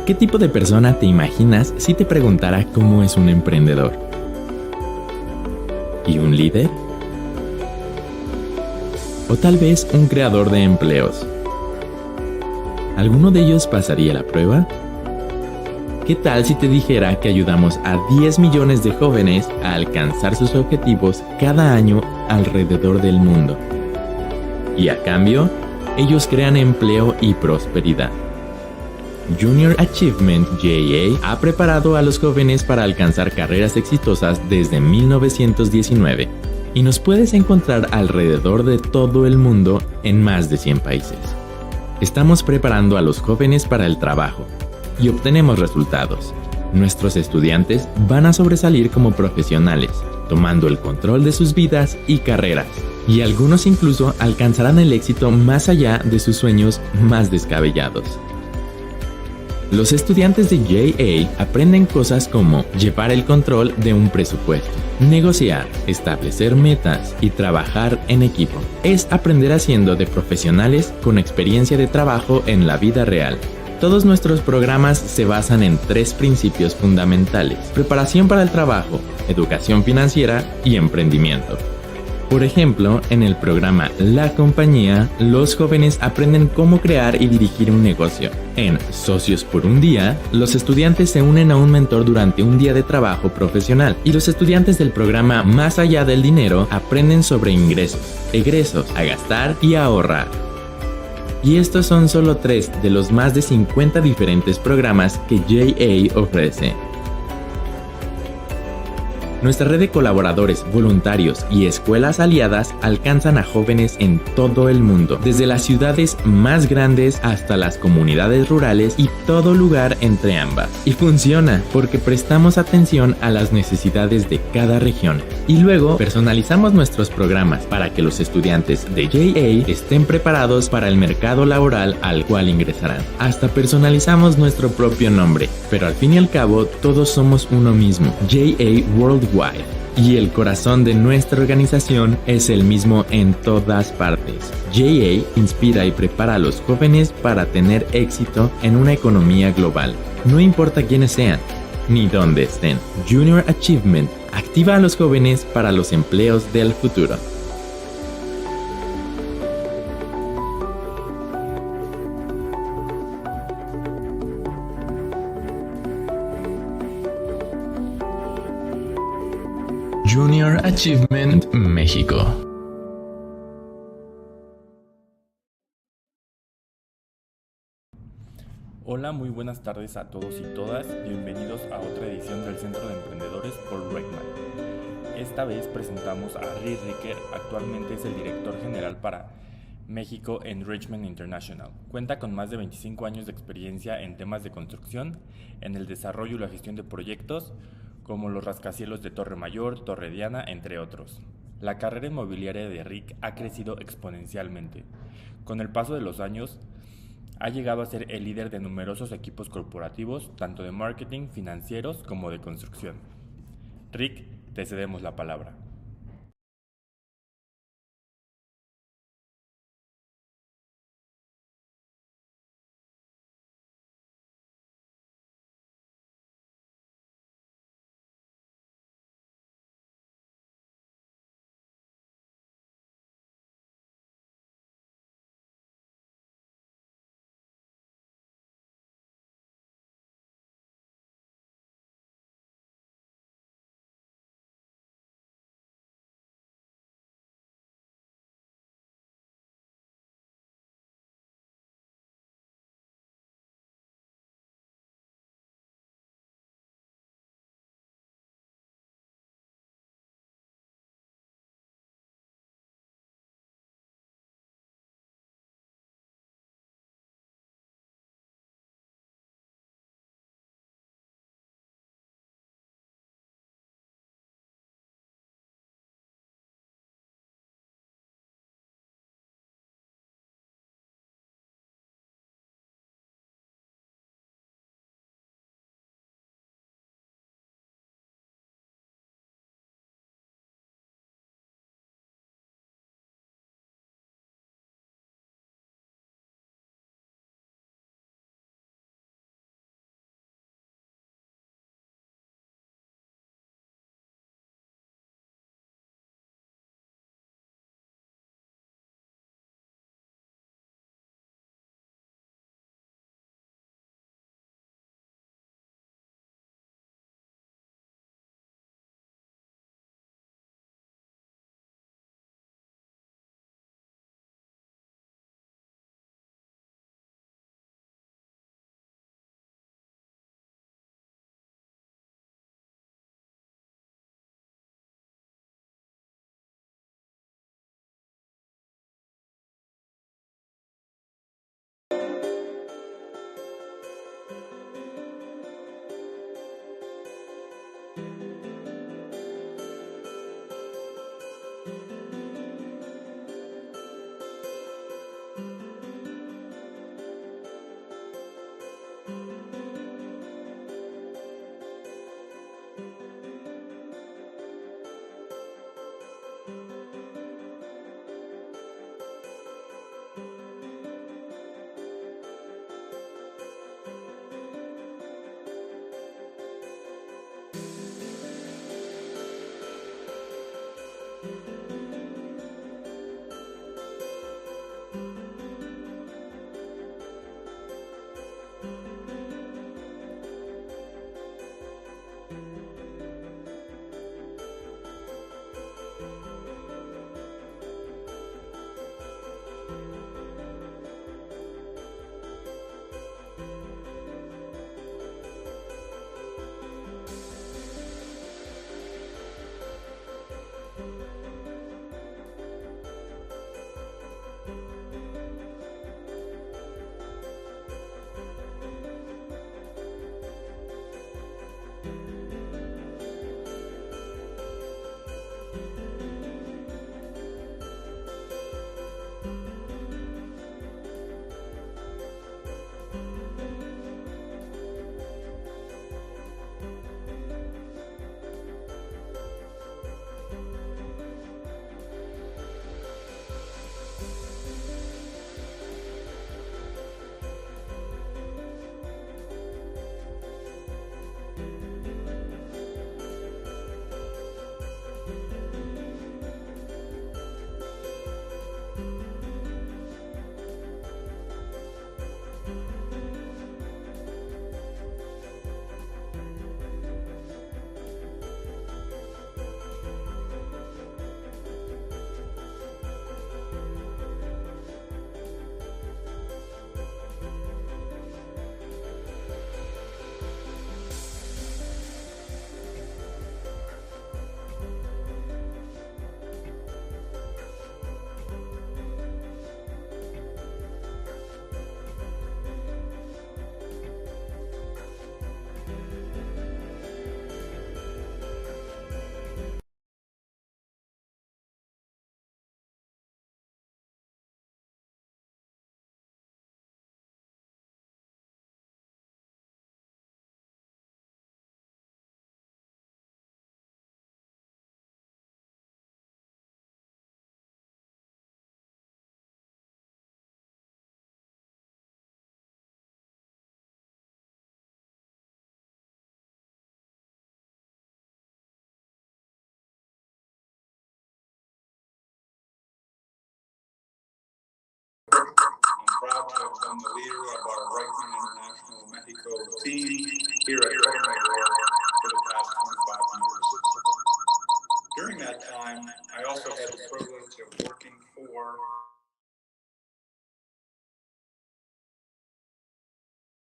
¿Qué tipo de persona te imaginas si te preguntara cómo es un emprendedor? ¿Y un líder? ¿O tal vez un creador de empleos? ¿Alguno de ellos pasaría la prueba? ¿Qué tal si te dijera que ayudamos a 10 millones de jóvenes a alcanzar sus objetivos cada año alrededor del mundo? Y a cambio, ellos crean empleo y prosperidad. Junior Achievement JA ha preparado a los jóvenes para alcanzar carreras exitosas desde 1919 y nos puedes encontrar alrededor de todo el mundo en más de 100 países. Estamos preparando a los jóvenes para el trabajo y obtenemos resultados. Nuestros estudiantes van a sobresalir como profesionales, tomando el control de sus vidas y carreras, y algunos incluso alcanzarán el éxito más allá de sus sueños más descabellados. Los estudiantes de JA aprenden cosas como llevar el control de un presupuesto, negociar, establecer metas y trabajar en equipo. Es aprender haciendo de profesionales con experiencia de trabajo en la vida real. Todos nuestros programas se basan en 3 principios fundamentales: preparación para el trabajo, educación financiera y emprendimiento. Por ejemplo, en el programa La Compañía, los jóvenes aprenden cómo crear y dirigir un negocio. En Socios por un Día, los estudiantes se unen a un mentor durante un día de trabajo profesional. Y los estudiantes del programa Más allá del dinero aprenden sobre ingresos, egresos, a gastar y a ahorrar. Y estos son solo 3 de los más de 50 diferentes programas que JA ofrece. Nuestra red de colaboradores, voluntarios y escuelas aliadas alcanzan a jóvenes en todo el mundo, desde las ciudades más grandes hasta las comunidades rurales y todo lugar entre ambas. Y funciona porque prestamos atención a las necesidades de cada región. Y luego personalizamos nuestros programas para que los estudiantes de JA estén preparados para el mercado laboral al cual ingresarán. Hasta personalizamos nuestro propio nombre, pero al fin y al cabo todos somos uno mismo, JA Worldwide. Y el corazón de nuestra organización es el mismo en todas partes. JA inspira y prepara a los jóvenes para tener éxito en una economía global. No importa quiénes sean, ni dónde estén. Junior Achievement activa a los jóvenes para los empleos del futuro. Junior Achievement México. Hola, muy buenas tardes a todos y todas. Bienvenidos a otra edición del Centro de Emprendedores por Reichmann. Esta vez presentamos a Reichmann, actualmente es el director general para México en Reichmann International. Cuenta con más de 25 años de experiencia en temas de construcción, en el desarrollo y la gestión de proyectos, como los rascacielos de Torre Mayor, Torre Diana, entre otros. La carrera inmobiliaria de Rick ha crecido exponencialmente. Con el paso de los años, Ha llegado a ser el líder de numerosos equipos corporativos, tanto de marketing, financieros como de construcción. Rick, te cedemos la palabra. proud to have been the leader of our Reichmann International Mexico team here at Torre Mayor for the past 25 years. During that time, I also had the privilege of working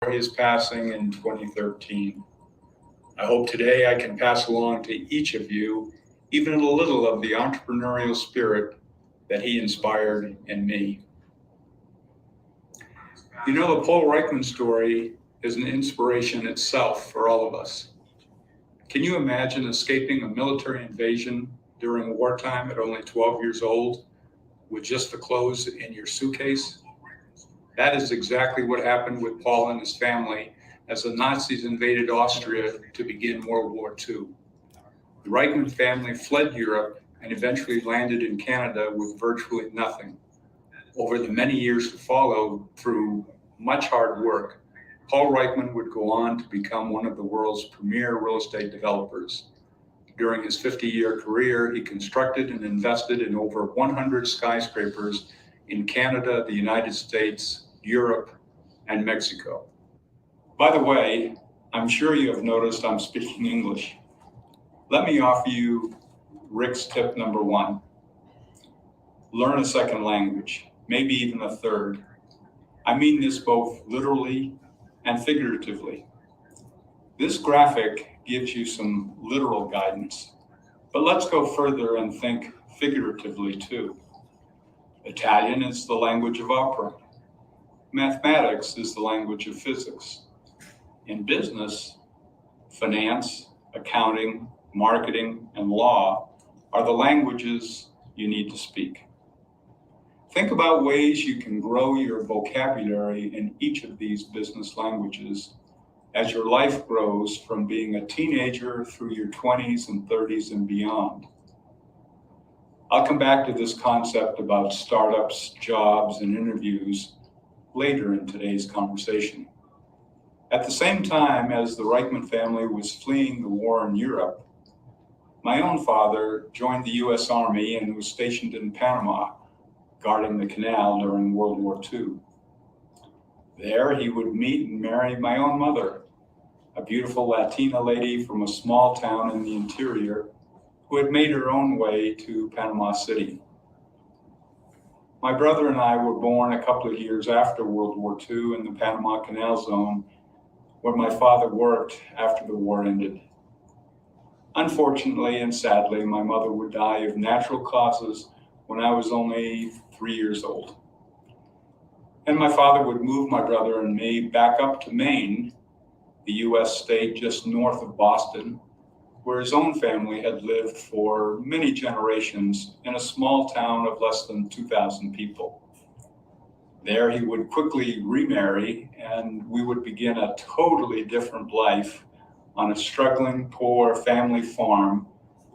for his passing in 2013. I hope today I can pass along to each of you even a little of the entrepreneurial spirit that he inspired in me. You know, the Paul Reichmann story is an inspiration itself for all of us. Can you imagine escaping a military invasion during wartime at only 12 years old with just the clothes in your suitcase? That is exactly what happened with Paul and his family as the Nazis invaded Austria to begin World War II. The Reichmann family fled Europe and eventually landed in Canada with virtually nothing. Over the many years to follow, through much hard work, Paul Reichmann would go on to become one of the world's premier real estate developers. During his 50-year career, he constructed and invested in over 100 skyscrapers in Canada, the United States, Europe, and Mexico. By the way, I'm sure you have noticed I'm speaking English. Let me offer you Rick's tip number 1. Learn a second language, maybe even a third. I mean this both literally and figuratively. This graphic gives you some literal guidance, but let's go further and think figuratively too. Italian is the language of opera. Mathematics is the language of physics. In business, finance, accounting, marketing, and law are the languages you need to speak. Think about ways you can grow your vocabulary in each of these business languages as your life grows from being a teenager through your 20s and 30s and beyond. I'll come back to this concept about startups, jobs, and interviews later in today's conversation. At the same time as the Reichmann family was fleeing the war in Europe, my own father joined the U.S. Army and was stationed in Panama, guarding the canal during World War II. There he would meet and marry my own mother, a beautiful Latina lady from a small town in the interior who had made her own way to Panama City. My brother and I were born a couple of years after World War II in the Panama Canal Zone, where my father worked after the war ended. Unfortunately and sadly, my mother would die of natural causes when I was only 3 years old. And my father would move my brother and me back up to Maine, the US state just north of Boston, where his own family had lived for many generations in a small town of less than 2,000 people. There he would quickly remarry, and we would begin a totally different life on a struggling, poor family farm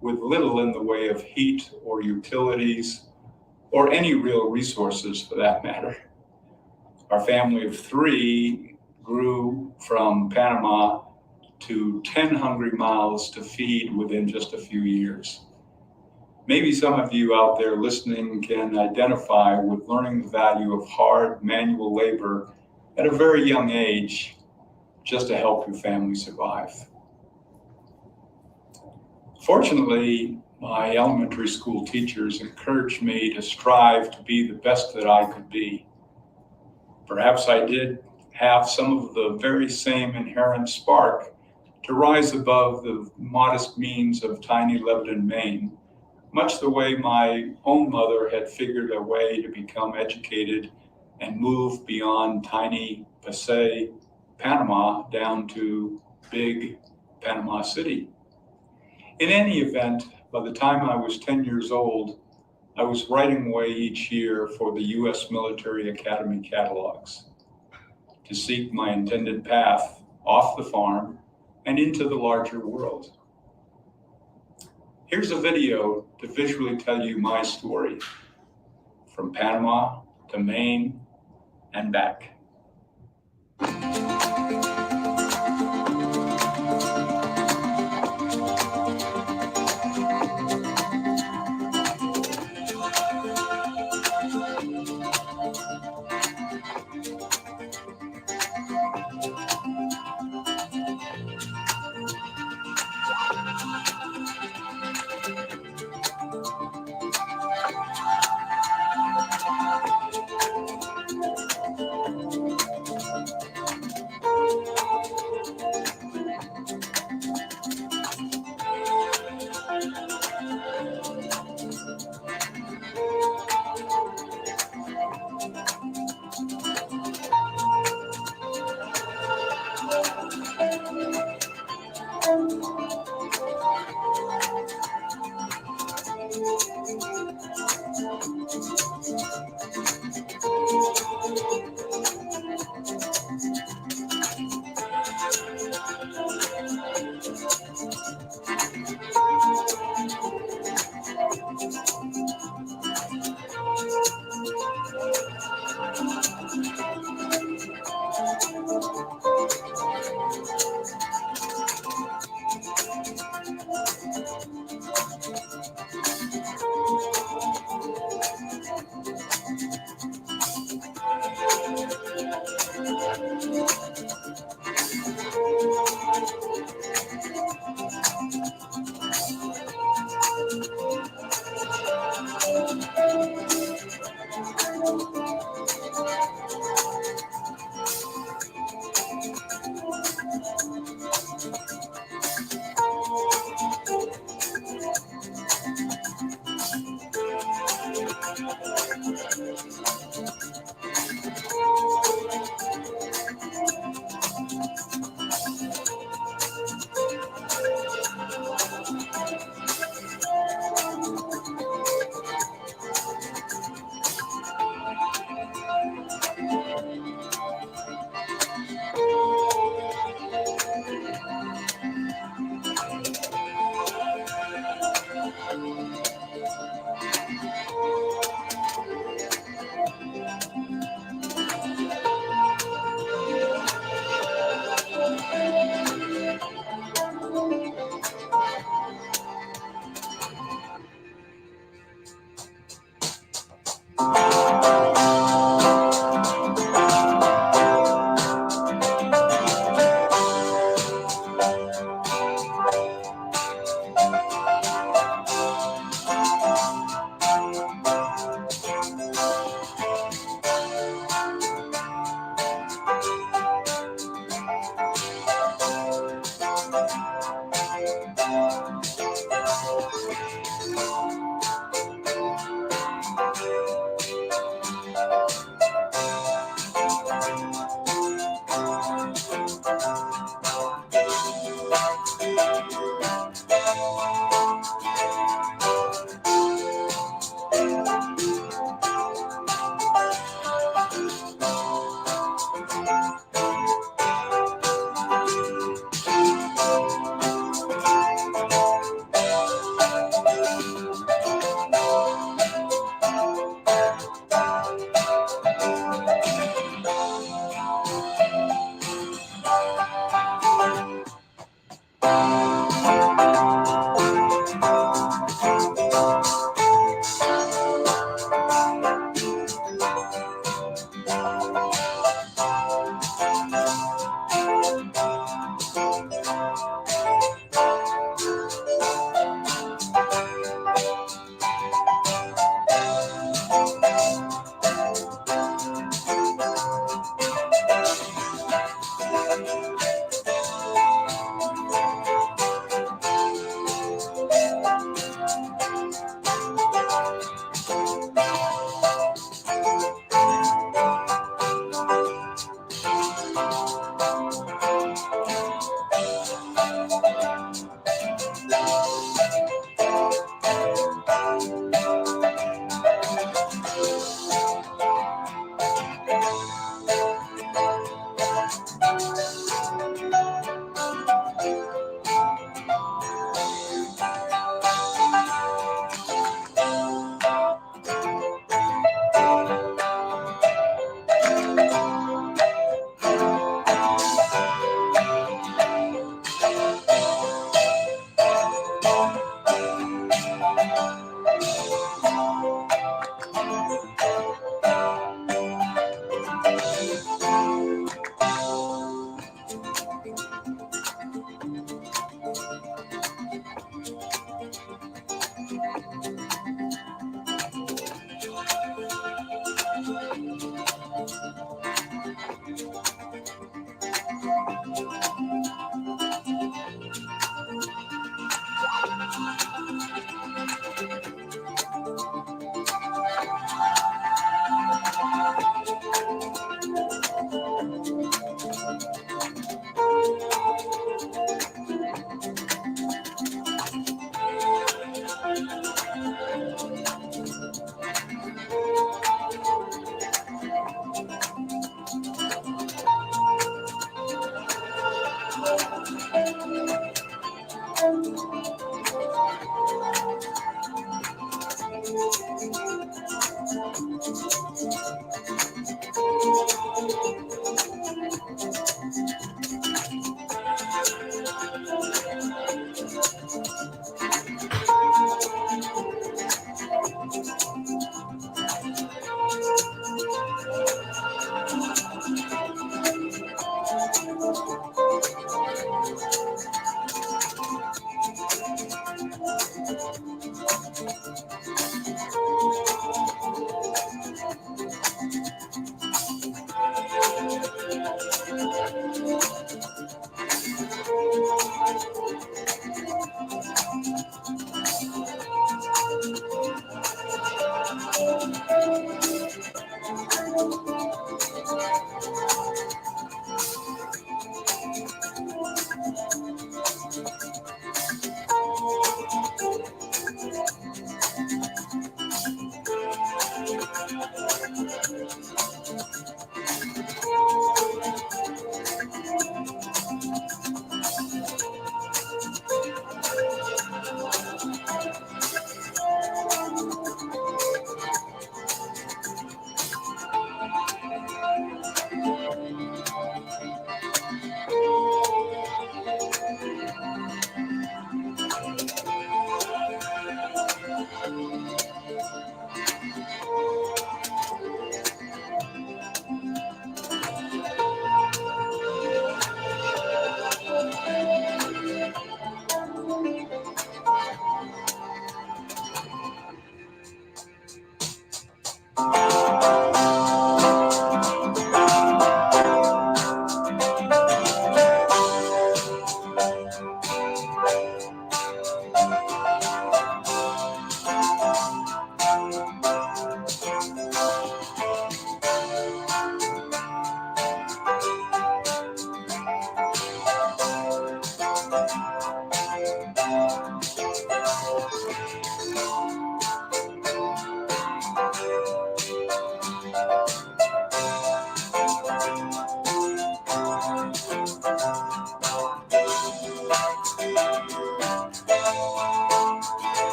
with little in the way of heat or utilities or any real resources for that matter. Our family of 3 grew from Panama to 10 hungry mouths to feed within just a few years. Maybe some of you out there listening can identify with learning the value of hard manual labor at a very young age just to help your family survive. Fortunately, my elementary school teachers encouraged me to strive to be the best that I could be. Perhaps I did have some of the very same inherent spark to rise above the modest means of tiny Lebanon, Maine, much the way my own mother had figured a way to become educated and move beyond tiny Pasay, Panama, down to big Panama City. In any event, by the time I was 10 years old, I was writing away each year for the U.S. Military Academy catalogs to seek my intended path off the farm and into the larger world. Here's a video to visually tell you my story, from Panama to Maine and back.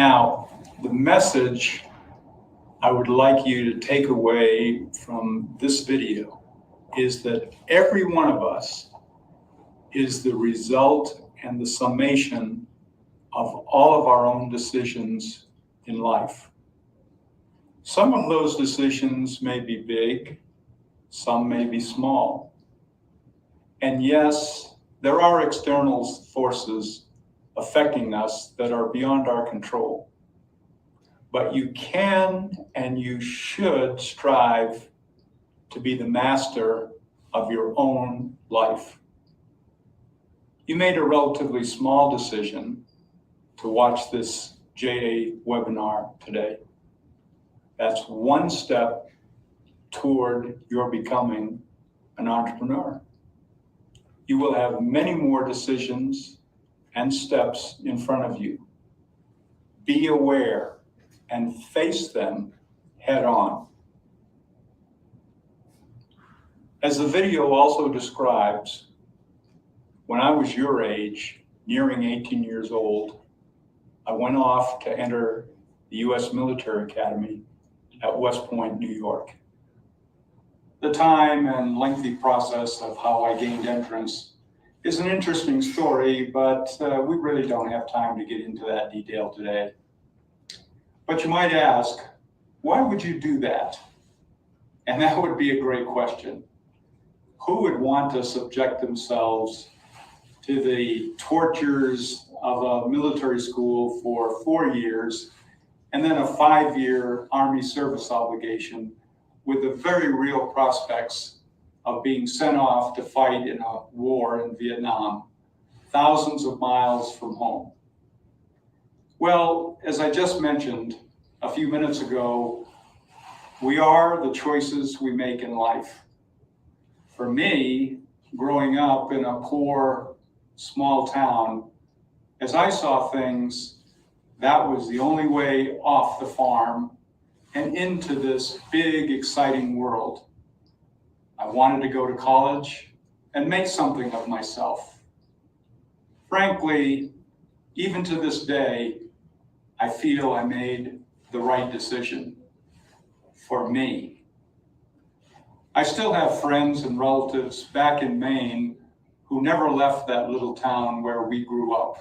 Now, the message I would like you to take away from this video is that every one of us is the result and the summation of all of our own decisions in life. Some of those decisions may be big, some may be small. And yes, there are external forces affecting us that are beyond our control. But you can and you should strive to be the master of your own life. You made a relatively small decision to watch this JA webinar today. That's one step toward your becoming an entrepreneur. You will have many more decisions and steps in front of you. Be aware and face them head on. As the video also describes, when I was your age, nearing 18 years old, I went off to enter the U.S. Military Academy at West Point, New York. The time and lengthy process of how I gained entrance is an interesting story, but we really don't have time to get into that detail today. But you might ask, why would you do that? And that would be a great question. Who would want to subject themselves to the tortures of a military school for 4 years and then a 5-year Army service obligation with the very real prospects of being sent off to fight in a war in Vietnam, thousands of miles from home? Well, as I just mentioned a few minutes ago, we are the choices we make in life. For me, growing up in a poor, small town, as I saw things, that was the only way off the farm and into this big, exciting world. I wanted to go to college and make something of myself. Frankly, even to this day, I feel I made the right decision for me. I still have friends and relatives back in Maine who never left that little town where we grew up.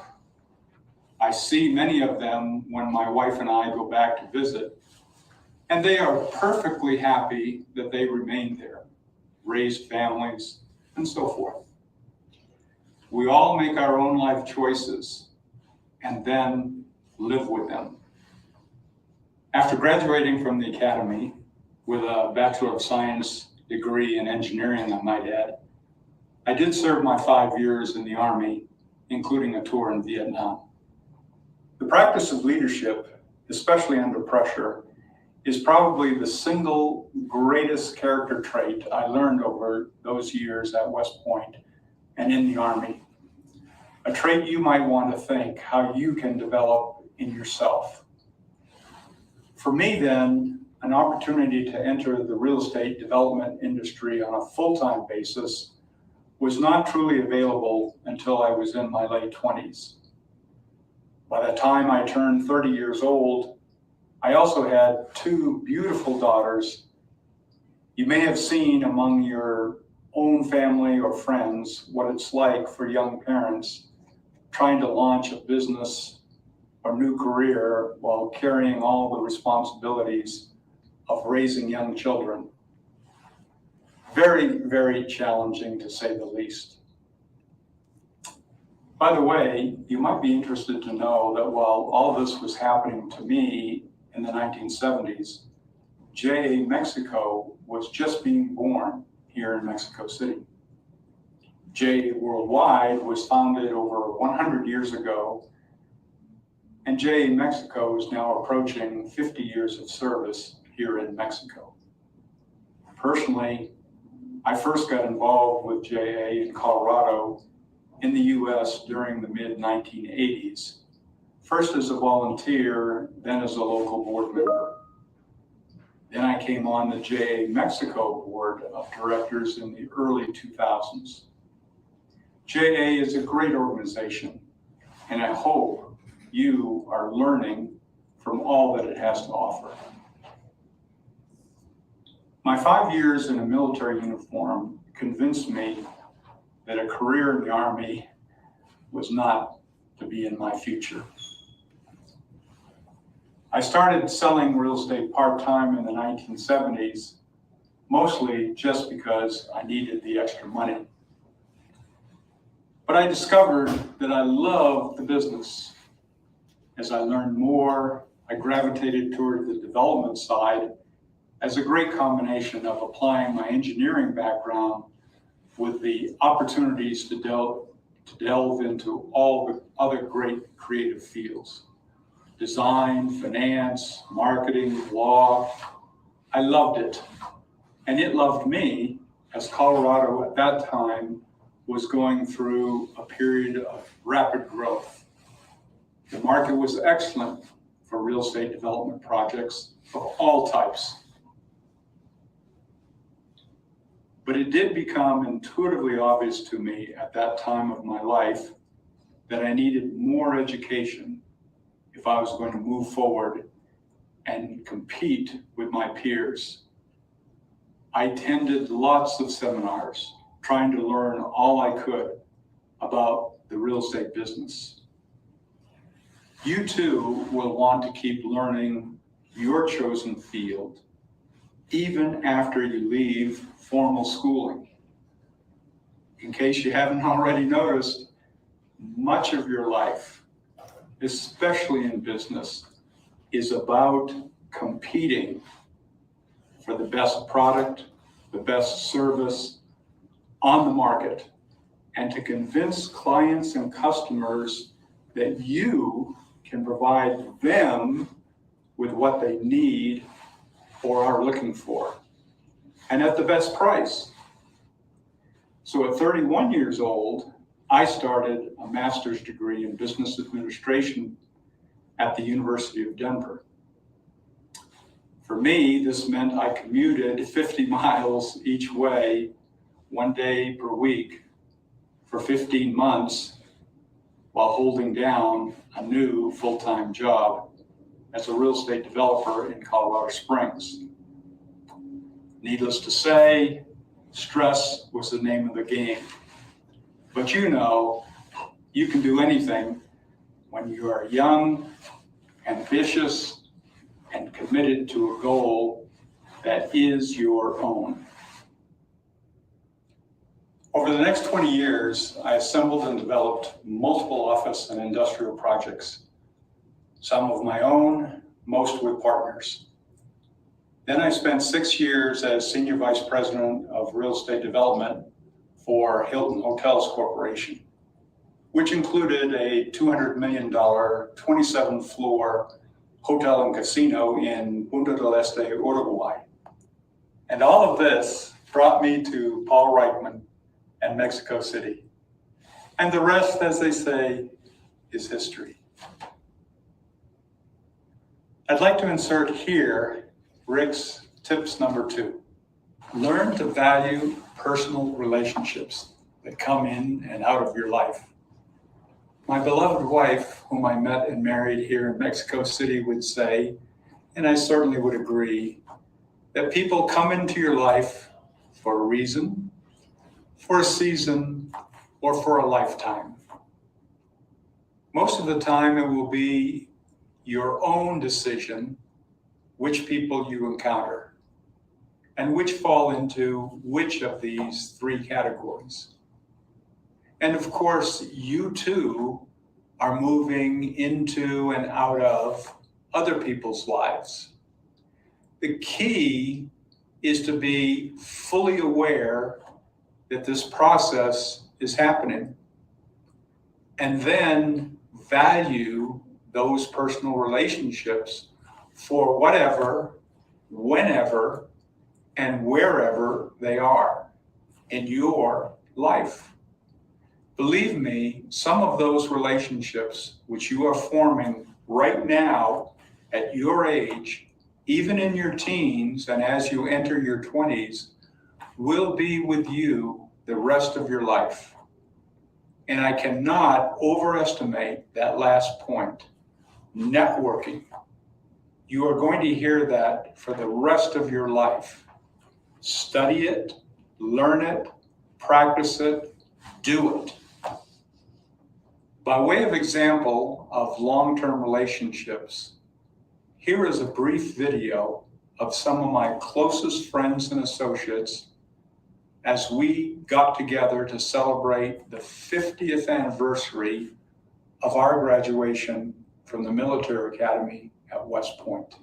I see many of them when my wife and I go back to visit, and they are perfectly happy that they remained there, raised families, and so forth. We all make our own life choices and then live with them. After graduating from the academy with a Bachelor of Science degree in engineering, I might add, I did serve my 5 years in the Army, including a tour in Vietnam. The practice of leadership, especially under pressure, is probably the single greatest character trait I learned over those years at West Point and in the Army. A trait you might want to think how you can develop in yourself. For me then, an opportunity to enter the real estate development industry on a full-time basis was not truly available until I was in my late 20s. By the time I turned 30 years old, I also had 2 beautiful daughters. You may have seen among your own family or friends what it's like for young parents trying to launch a business or new career while carrying all the responsibilities of raising young children. Very, very challenging to say the least. By the way, you might be interested to know that while all this was happening to me in the 1970s, JA Mexico was just being born here in Mexico City. JA Worldwide was founded over 100 years ago, and JA Mexico is now approaching 50 years of service here in Mexico. Personally, I first got involved with JA in Colorado in the US during the mid-1980s, first as a volunteer, then as a local board member. Then I came on the JA Mexico board of directors in the early 2000s. JA is a great organization, and I hope you are learning from all that it has to offer. My 5 years in a military uniform convinced me that a career in the Army was not to be in my future. I started selling real estate part-time in the 1970s, mostly just because I needed the extra money. But I discovered that I loved the business. As I learned more, I gravitated toward the development side as a great combination of applying my engineering background with the opportunities to delve into all the other great creative fields. Design, finance, marketing, law. I loved it. And it loved me, as Colorado at that time was going through a period of rapid growth. The market was excellent for real estate development projects of all types. But it did become intuitively obvious to me at that time of my life that I needed more education if I was going to move forward and compete with my peers. I attended lots of seminars, trying to learn all I could about the real estate business. You too will want to keep learning your chosen field, even after you leave formal schooling. In case you haven't already noticed, much of your life, especially in business, is about competing for the best product, the best service on the market, and to convince clients and customers that you can provide them with what they need or are looking for, and at the best price. So at 31 years old, I started a master's degree in business administration at the University of Denver. For me, this meant I commuted 50 miles each way, 1 day per week, for 15 months while holding down a new full-time job as a real estate developer in Colorado Springs. Needless to say, stress was the name of the game. But you know, you can do anything when you are young, ambitious, and committed to a goal that is your own. Over the next 20 years, I assembled and developed multiple office and industrial projects, some of my own, most with partners. Then I spent 6 years as Senior Vice President of Real Estate Development for Hilton Hotels Corporation, which included a $200 million, 27-floor hotel and casino in Punta del Este, Uruguay. And all of this brought me to Paul Reichmann and Mexico City. And the rest, as they say, is history. I'd like to insert here Rick's tips number 2. Learn to value personal relationships that come in and out of your life. My beloved wife, whom I met and married here in Mexico City, would say, and I certainly would agree, that people come into your life for a reason, for a season, or for a lifetime. Most of the time, it will be your own decision which people you encounter and which fall into which of these 3 categories. And of course, you too are moving into and out of other people's lives. The key is to be fully aware that this process is happening, and then value those personal relationships for whatever, whenever, and wherever they are in your life. Believe me, some of those relationships which you are forming right now at your age, even in your teens and as you enter your 20s, will be with you the rest of your life. And I cannot overestimate that last point, networking. You are going to hear that for the rest of your life. Study it, learn it, practice it, do it. By way of example of long-term relationships, here is a brief video of some of my closest friends and associates as we got together to celebrate the 50th anniversary of our graduation from the Military Academy at West Point.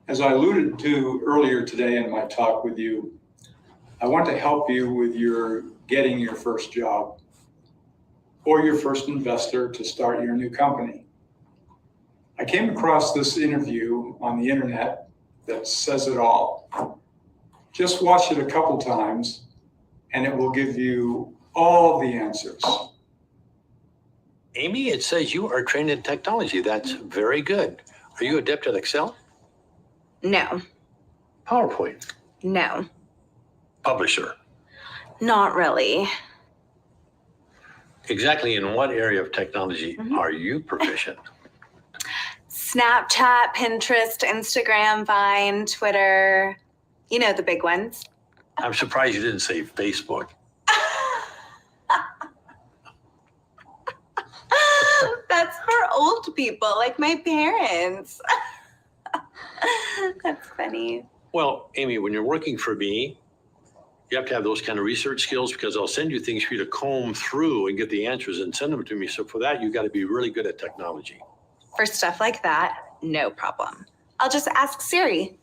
As I alluded to earlier today in my talk with you, I want to help you with your getting your first job or your first investor to start your new company. I came across this interview on the internet that says it all. Just watch it a couple times and it will give you all the answers. Amy, it says you are trained in technology. That's very good. Are you adept at Excel? No. PowerPoint? No. Publisher? Not really. Exactly in what area of technology are you proficient? Snapchat, Pinterest, Instagram, Vine, Twitter. You know, the big ones. I'm surprised you didn't say Facebook. That's for old people, like my parents. That's funny. Well, Amy, when you're working for me, you have to have those kind of research skills because I'll send you things for you to comb through and get the answers and send them to me. So for that, you got to be really good at technology. For stuff like that, no problem. I'll just ask Siri.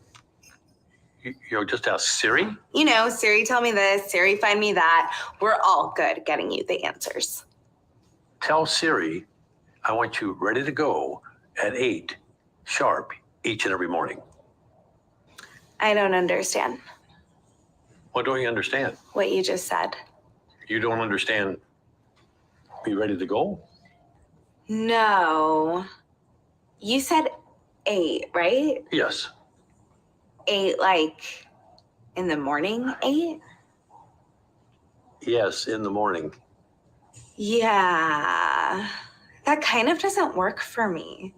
You'll just ask Siri? You know, Siri, tell me this, Siri, find me that. We're all good at getting you the answers. Tell Siri, I want you ready to go at 8 sharp each and every morning. I don't understand What don't you understand? what you just said. You don't understand be ready to go? No. You said 8, right? Yes. 8 like in the morning 8? Yes, in the morning. Yeah. That kind of doesn't work for me.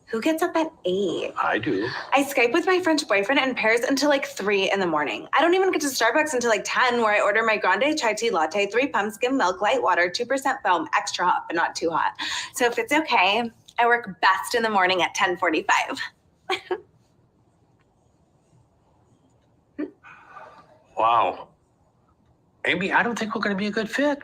Who gets up at 8? I do. I Skype with my French boyfriend in Paris until like 3 in the morning. I don't even get to Starbucks until like 10, where I order my grande chai tea latte, 3 pumps, skim milk, light water, 2% foam, extra hot, but not too hot. So if it's okay, I work best in the morning at 10:45. Wow. Amy, I don't think we're going to be a good fit.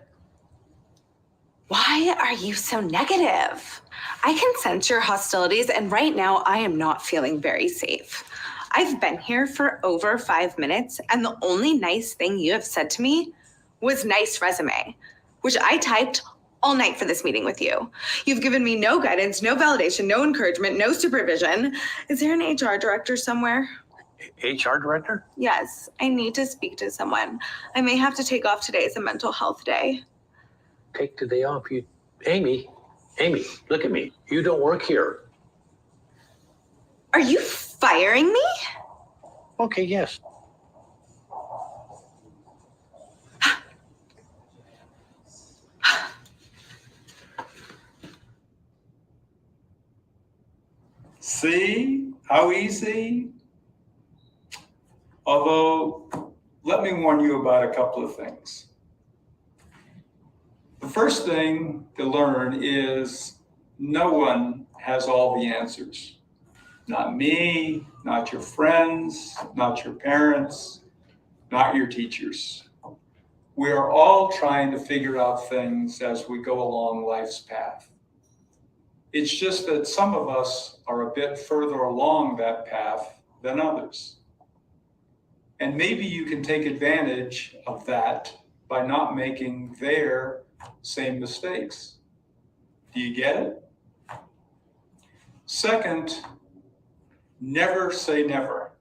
Why are you so negative? I can sense your hostilities, and right now I am not feeling very safe. I've been here for over 5 minutes, and the only nice thing you have said to me was nice resume, which I typed all night for this meeting with you. You've given me no guidance, no validation, no encouragement, no supervision. Is there an HR director somewhere? HR director? Yes, I need to speak to someone. I may have to take off today as a mental health day. Take the day off. Amy, look at me. You don't work here. Are you firing me? Okay, yes. See how easy? Although, let me warn you about a couple of things. The first thing to learn is no one has all the answers. Not me, not your friends, not your parents, not your teachers. We are all trying to figure out things as we go along life's path. It's just that some of us are a bit further along that path than others. And maybe you can take advantage of that by not making their same mistakes. Do you get it? Second, never say never.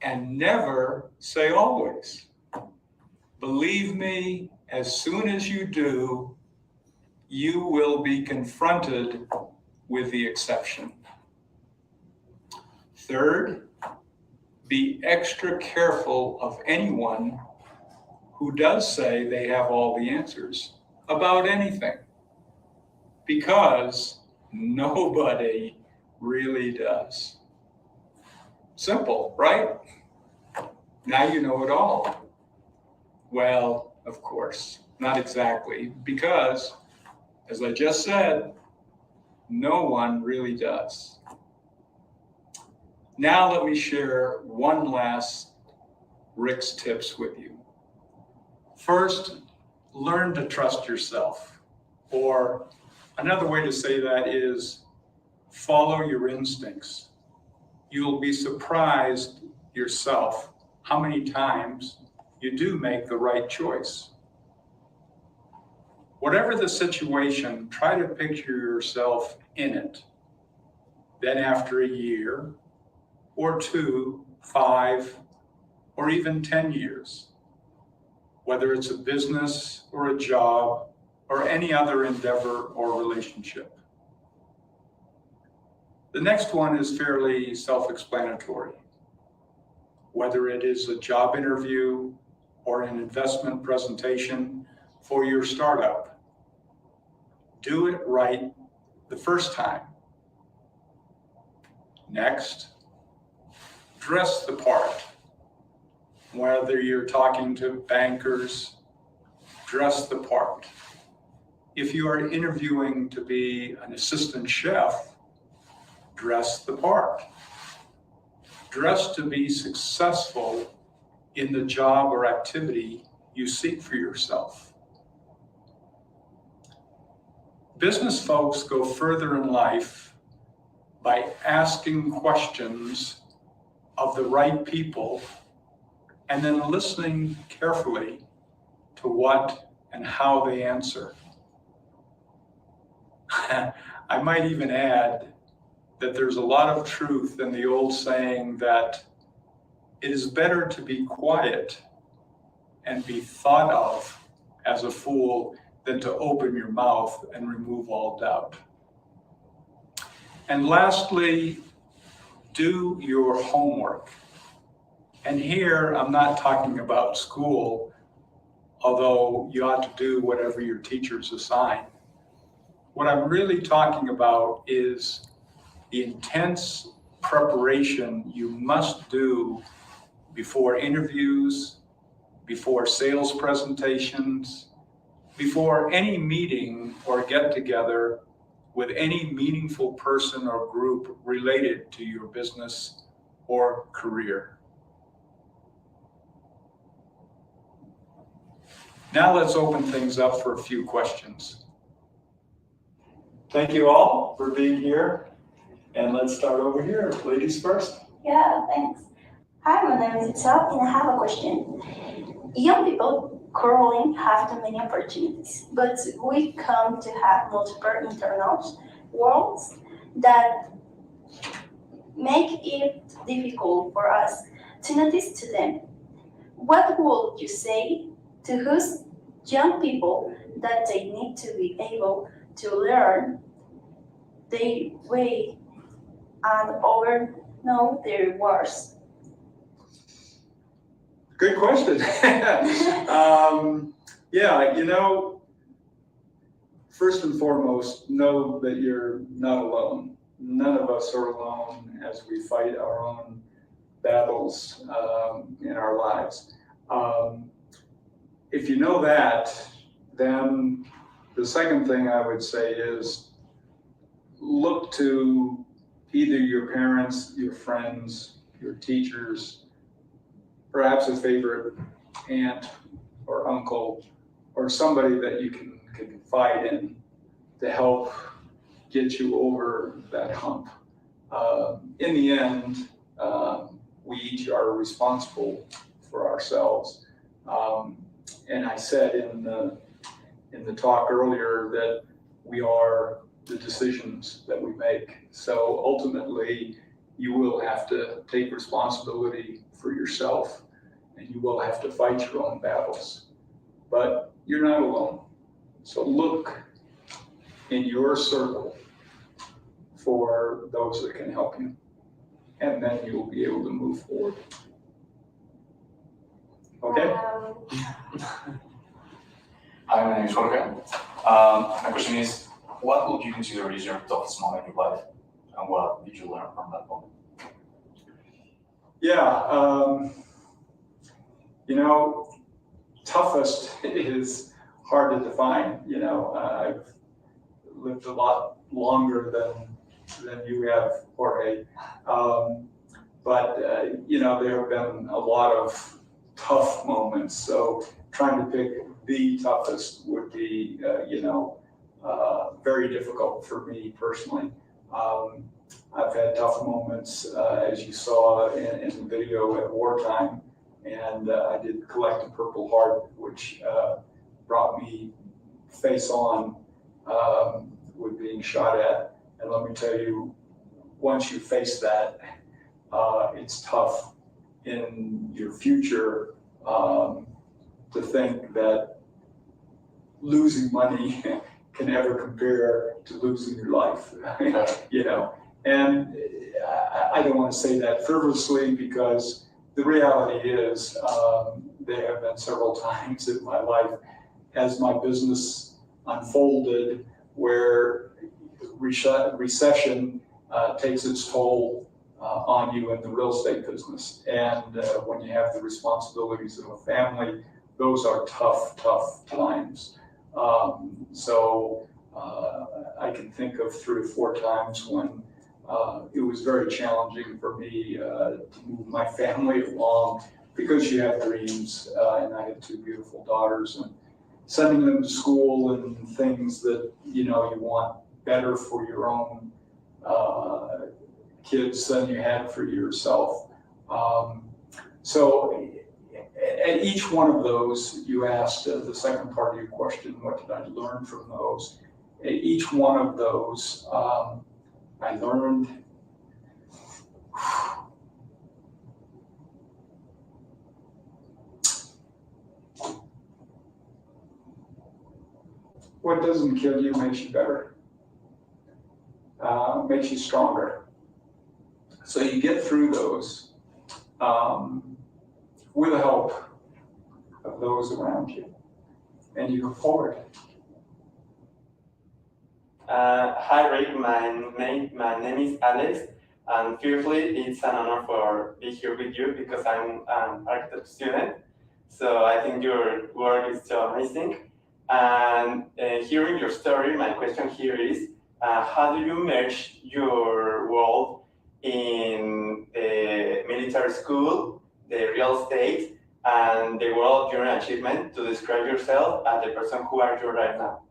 And never say always. Believe me, as soon as you do, you will be confronted with the exception. Third, be extra careful of anyone who does say they have all the answers about anything, because nobody really does. Simple, right? Now you know it all. Well, of course, not exactly, because, as I just said, no one really does. Now let me share one last Rick's tips with you. First, learn to trust yourself. Or another way to say that is follow your instincts. You'll be surprised yourself how many times you do make the right choice. Whatever the situation, try to picture yourself in it. Then after a year or 2, 5, or even 10 years, whether it's a business or a job or any other endeavor or relationship. The next one is fairly self-explanatory. Whether it is a job interview or an investment presentation, for your startup. Do it right the first time. Next, dress the part. Whether you're talking to bankers, dress the part. If you are interviewing to be an assistant chef, dress the part. Dress to be successful in the job or activity you seek for yourself. Business folks go further in life by asking questions of the right people and then listening carefully to what and how they answer. I might even add that there's a lot of truth in the old saying that it is better to be quiet and be thought of as a fool than to open your mouth and remove all doubt. And lastly, do your homework. And here I'm not talking about school, although you ought to do whatever your teachers assign. What I'm really talking about is the intense preparation you must do before interviews, before sales presentations, before any meeting or get-together with any meaningful person or group related to your business or career. Now let's open things up for a few questions. Thank you all for being here. And let's start over here. Ladies first. Yeah, thanks. Hi, my name is Itzel, and I have a question. Young people currently have too many opportunities, but we come to have multiple internal worlds that make it difficult for us to notice to them. What would you say to those young people that they need to be able to learn their way and know their worth? Good question. First and foremost, know that you're not alone. None of us are alone as we fight our own battles in our lives. If you know that, then the second thing I would say is look to either your parents, your friends, your teachers, perhaps a favorite aunt or uncle, or somebody that you can confide in to help get you over that hump. In the end, we each are responsible for ourselves. And I said in the talk earlier that we are the decisions that we make. So ultimately, you will have to take responsibility for yourself, and you will have to fight your own battles. But you're not alone. So look in your circle for those that can help you, and then you will be able to move forward. Okay? Hi, my name is Jorge. My question is, what would you consider is your toughest moment in your life, and what did you learn from that moment? Yeah, toughest is hard to define. I've lived a lot longer than you have, Jorge. But there have been a lot of tough moments. So trying to pick the toughest would be, very difficult for me personally. I've had tough moments, as you saw in the video at wartime, and I did collect a Purple Heart, which brought me face on with being shot at. And let me tell you, once you face that, it's tough in your future to think that losing money can ever compare to losing your life, And I don't want to say that frivolously, because the reality is there have been several times in my life, as my business unfolded, where recession takes its toll on you in the real estate business. And when you have the responsibilities of a family, those are tough times. So I can think of 3 or 4 times when it was very challenging for me to move my family along, because you have dreams, and I had 2 beautiful daughters, and sending them to school and things that you want better for your own kids than you had for yourself. So at each one of those, you asked the second part of your question, what did I learn from those? At each one of those, I learned what doesn't kill you makes you better, makes you stronger. So you get through those with the help of those around you, and you go forward. Hi Rick, my name is Alex, and firstly, it's an honor for being here with you because I'm an architect student. So I think your work is so amazing. And hearing your story, my question here is, how do you merge your world in the military school, the real estate, and the world of your achievement to describe yourself as the person who are you right now?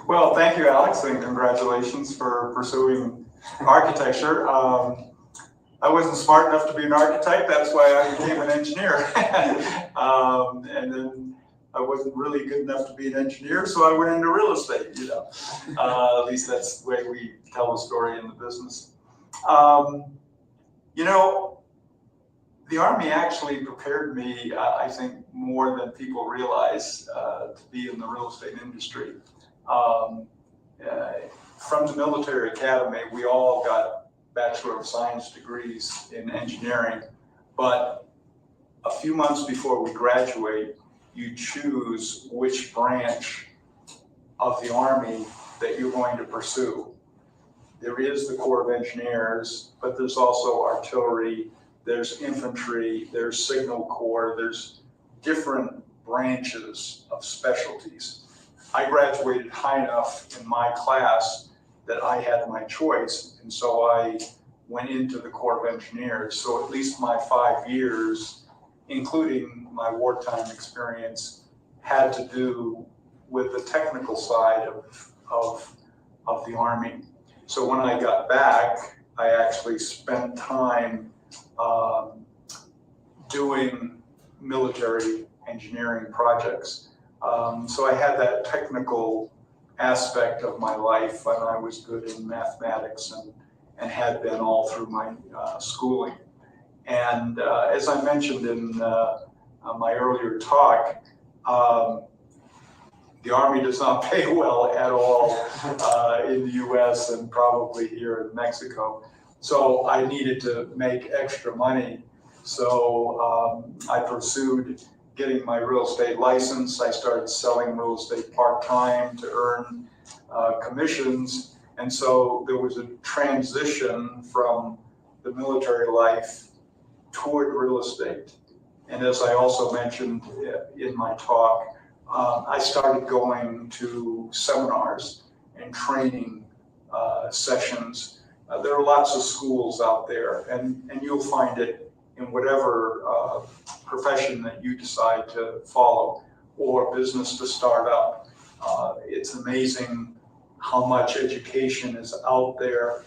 Well, thank you, Alex, and congratulations for pursuing architecture. I wasn't smart enough to be an architect, that's why I became an engineer. And then I wasn't really good enough to be an engineer, so I went into real estate, at least that's the way we tell the story in the business. The Army actually prepared me, I think, more than people realize, to be in the real estate industry. From the military academy, we all got Bachelor of Science degrees in engineering, but a few months before we graduate, you choose which branch of the Army that you're going to pursue. There is the Corps of Engineers, but there's also artillery, there's infantry, there's signal corps, there's different branches of specialties. I graduated high enough in my class that I had my choice, and so I went into the Corps of Engineers. So at least my 5 years, including my wartime experience, had to do with the technical side of the Army. So when I got back, I actually spent time doing military engineering projects. So I had that technical aspect of my life, and I was good in mathematics and had been all through my schooling. And as I mentioned in my earlier talk, the Army does not pay well at all in the US and probably here in Mexico. So I needed to make extra money. So I pursued getting my real estate license. I started selling real estate part-time to earn commissions. And so there was a transition from the military life toward real estate. And as I also mentioned in my talk, I started going to seminars and training sessions. There are lots of schools out there, and you'll find it in whatever profession that you decide to follow or business to start up. It's amazing how much education is out there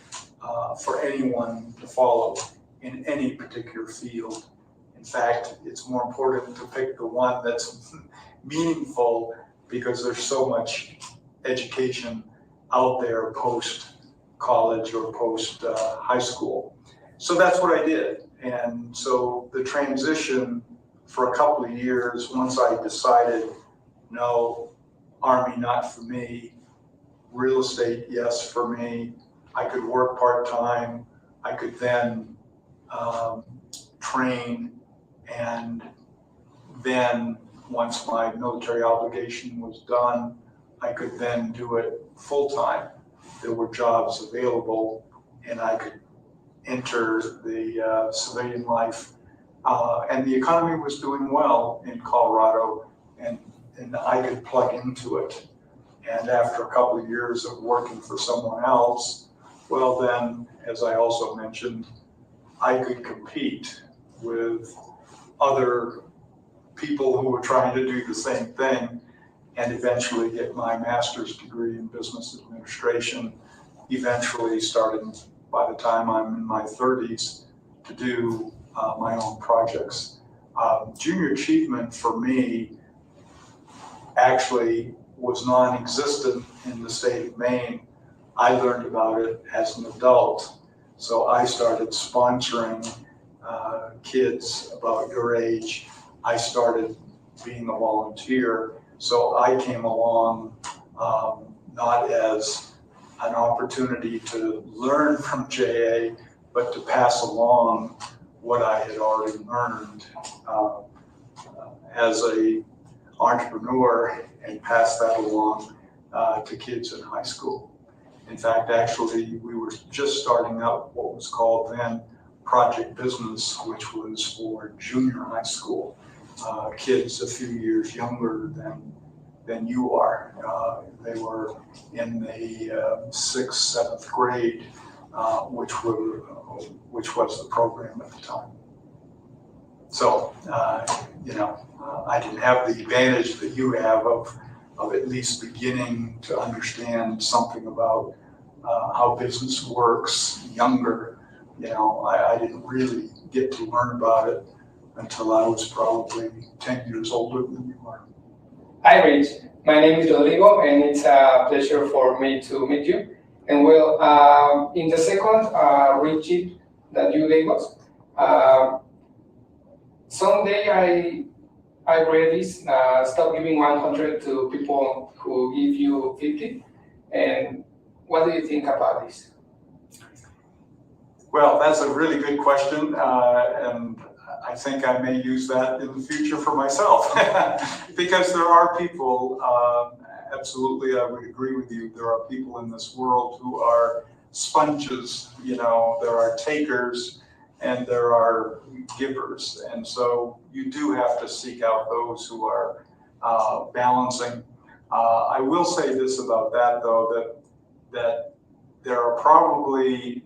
for anyone to follow in any particular field. In fact, it's more important to pick the one that's meaningful because there's so much education out there post-college or post-high school. So that's what I did. And so the transition for a couple of years, once I decided, no, Army not for me, real estate, yes for me, I could work part-time, I could then train, and then once my military obligation was done, I could then do it full-time. There were jobs available and I could enter the civilian life. And the economy was doing well in Colorado, and I could plug into it. And after a couple of years of working for someone else, well then, as I also mentioned, I could compete with other people who were trying to do the same thing and eventually get my master's degree in business administration, eventually starting by the time I'm in my 30s to do my own projects. Junior achievement for me actually was non-existent in the state of Maine. I learned about it as an adult. So I started sponsoring kids about your age. I started being a volunteer. So I came along not as an opportunity to learn from JA, but to pass along what I had already learned as a entrepreneur and pass that along to kids in high school. In fact, actually, we were just starting up what was called then Project Business, which was for junior high school, kids a few years younger than you are. They were in the 6th, 7th grade, which was the program at the time. So, I didn't have the advantage that you have of at least beginning to understand something about how business works younger. I didn't really get to learn about it until I was probably 10 years older than you are. Hi, Rich. My name is Rodrigo, and it's a pleasure for me to meet you. And well, in the second read sheet that you gave us, someday I read this, stop giving 100 to people who give you 50. And what do you think about this? Well, that's a really good question, and I think I may use that in the future for myself. Because there are people, absolutely, I would agree with you, there are people in this world who are sponges, there are takers and there are givers. And so you do have to seek out those who are balancing. I will say this about that, though, that there are probably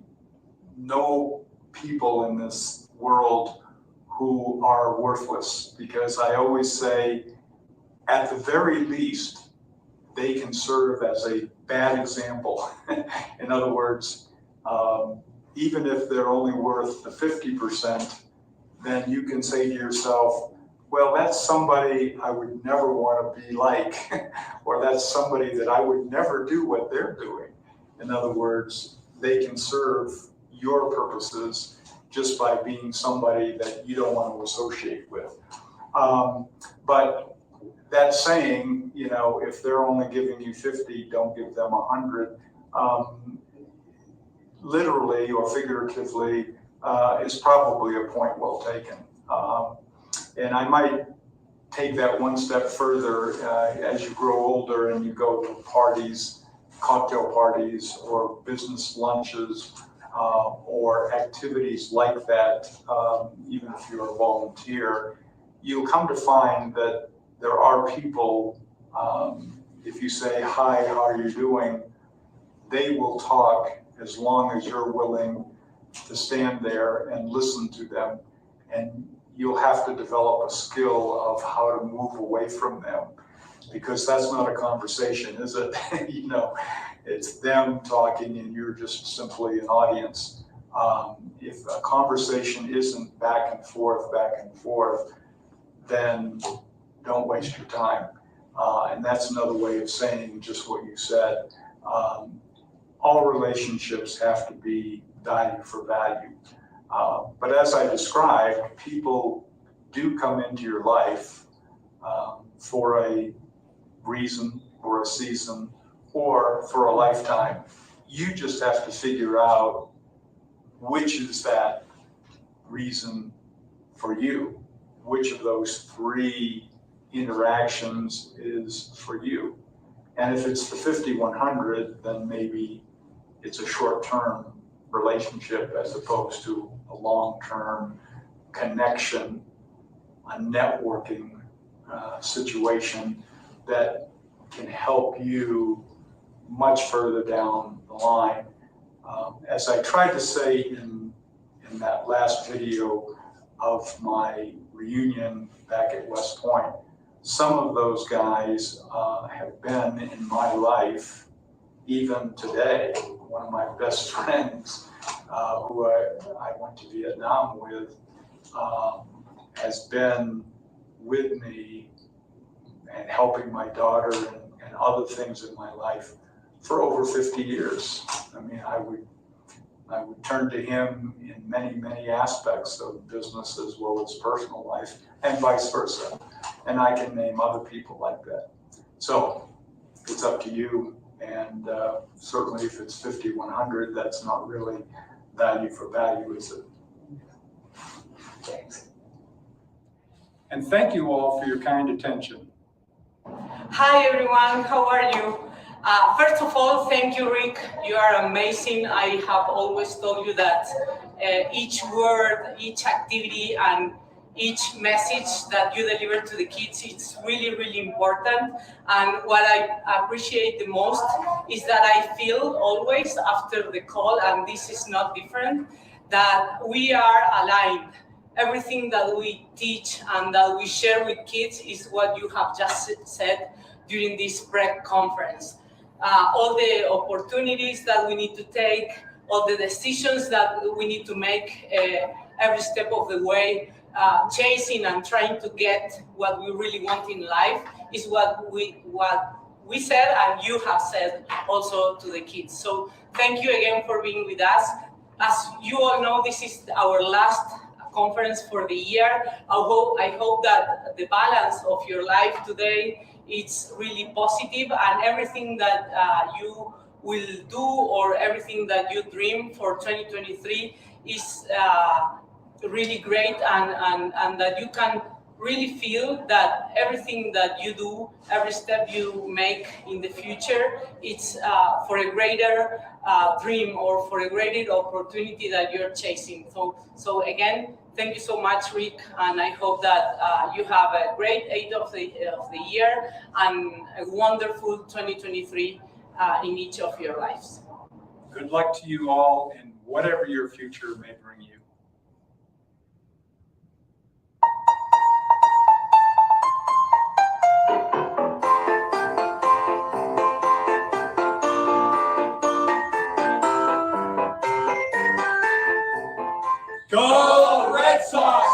no people in this world who are worthless, because I always say, at the very least, they can serve as a bad example. In other words, even if they're only worth the 50%, then you can say to yourself, well, that's somebody I would never want to be like, or that's somebody that I would never do what they're doing. In other words, they can serve your purposes just by being somebody that you don't want to associate with. But that saying, if they're only giving you 50, don't give them 100, literally or figuratively, is probably a point well taken. And I might take that one step further as you grow older and you go to parties, cocktail parties, or business lunches, or activities like that, even if you're a volunteer, you'll come to find that there are people, if you say, hi, how are you doing? They will talk as long as you're willing to stand there and listen to them. And you'll have to develop a skill of how to move away from them, because that's not a conversation, is it? It's them talking and you're just simply an audience. If a conversation isn't back and forth, then don't waste your time. And that's another way of saying just what you said. All relationships have to be value for value. But as I described, people do come into your life for a reason, for a season, or for a lifetime. You just have to figure out which is that reason for you, which of those three interactions is for you. And if it's the 50-100, then maybe it's a short-term relationship as opposed to a long-term connection, a networking situation that can help you much further down the line. As I tried to say in that last video of my reunion back at West Point, some of those guys have been in my life even today. One of my best friends who I went to Vietnam with has been with me and helping my daughter and other things in my life for over 50 years. I mean, I would turn to him in many, many aspects of business as well as personal life, and vice versa. And I can name other people like that. So it's up to you. And certainly if it's 50-100, that's not really value for value, is it? Thanks. And thank you all for your kind attention. Hi everyone, how are you? First of all, thank you, Rick. You are amazing. I have always told you that each word, each activity, and each message that you deliver to the kids is really, really important. And what I appreciate the most is that I feel always after the call, and this is not different, that we are aligned. Everything that we teach and that we share with kids is what you have just said during this pre-conference. All the opportunities that we need to take, all the decisions that we need to make every step of the way, chasing and trying to get what we really want in life is what we said and you have said also to the kids. So thank you again for being with us. As you all know, this is our last conference for the year. I hope that the balance of your life today it's really positive, and everything that you will do or everything that you dream for 2023 is really great, and that you can really feel that everything that you do, every step you make in the future, it's for a greater dream or for a greater opportunity that you're chasing. So again, thank you so much, Rick, and I hope that you have a great end of the year and a wonderful 2023 in each of your lives. Good luck to you all in whatever your future may bring you. Go Red Sox!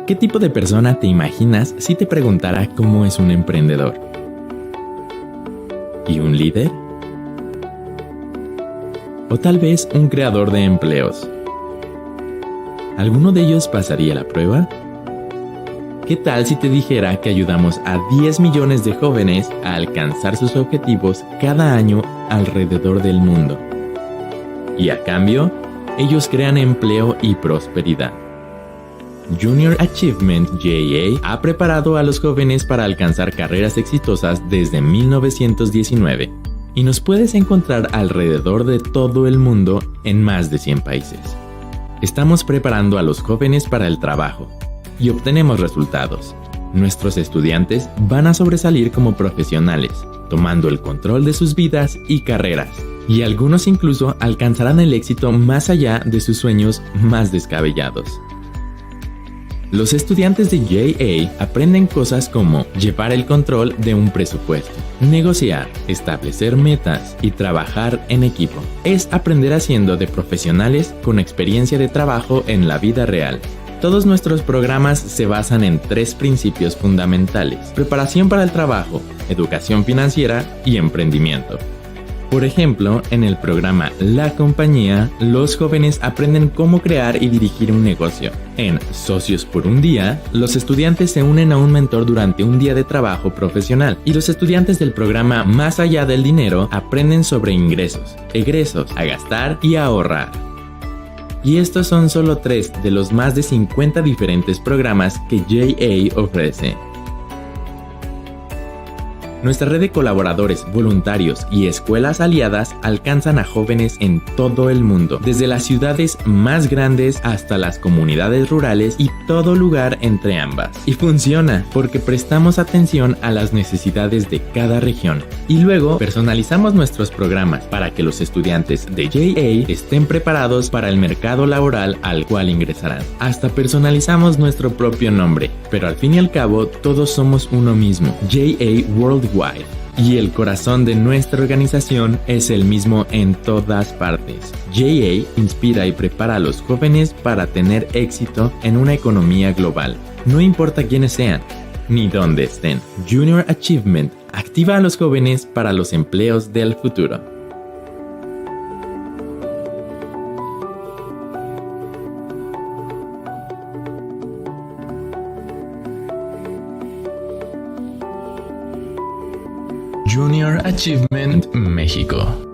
¿Qué tipo de persona te imaginas si te preguntara cómo es un emprendedor? ¿Y un líder? ¿O tal vez un creador de empleos? ¿Alguno de ellos pasaría la prueba? ¿Qué tal si te dijera que ayudamos a 10 millones de jóvenes a alcanzar sus objetivos cada año alrededor del mundo? Y a cambio, ellos crean empleo y prosperidad. Junior Achievement JA ha preparado a los jóvenes para alcanzar carreras exitosas desde 1919 y nos puedes encontrar alrededor de todo el mundo en más de 100 países. Estamos preparando a los jóvenes para el trabajo y obtenemos resultados. Nuestros estudiantes van a sobresalir como profesionales, tomando el control de sus vidas y carreras, y algunos incluso alcanzarán el éxito más allá de sus sueños más descabellados. Los estudiantes de JA aprenden cosas como llevar el control de un presupuesto, negociar, establecer metas y trabajar en equipo. Es aprender haciendo de profesionales con experiencia de trabajo en la vida real. Todos nuestros programas se basan en 3 principios fundamentales: preparación para el trabajo, educación financiera y emprendimiento. Por ejemplo, en el programa La Compañía, los jóvenes aprenden cómo crear y dirigir un negocio. En Socios por un Día, los estudiantes se unen a un mentor durante un día de trabajo profesional y los estudiantes del programa Más allá del dinero aprenden sobre ingresos, egresos, a gastar y a ahorrar. Y estos son solo 3 de los más de 50 diferentes programas que JA ofrece. Nuestra red de colaboradores, voluntarios y escuelas aliadas alcanzan a jóvenes en todo el mundo, desde las ciudades más grandes hasta las comunidades rurales y todo lugar entre ambas. Y funciona porque prestamos atención a las necesidades de cada región y luego personalizamos nuestros programas para que los estudiantes de JA estén preparados para el mercado laboral al cual ingresarán. Hasta personalizamos nuestro propio nombre, pero al fin y al cabo todos somos uno mismo, JA Worldwide. Y el corazón de nuestra organización es el mismo en todas partes. JA inspira y prepara a los jóvenes para tener éxito en una economía global. No importa quiénes sean, ni dónde estén. Junior Achievement activa a los jóvenes para los empleos del futuro. Junior Achievement México.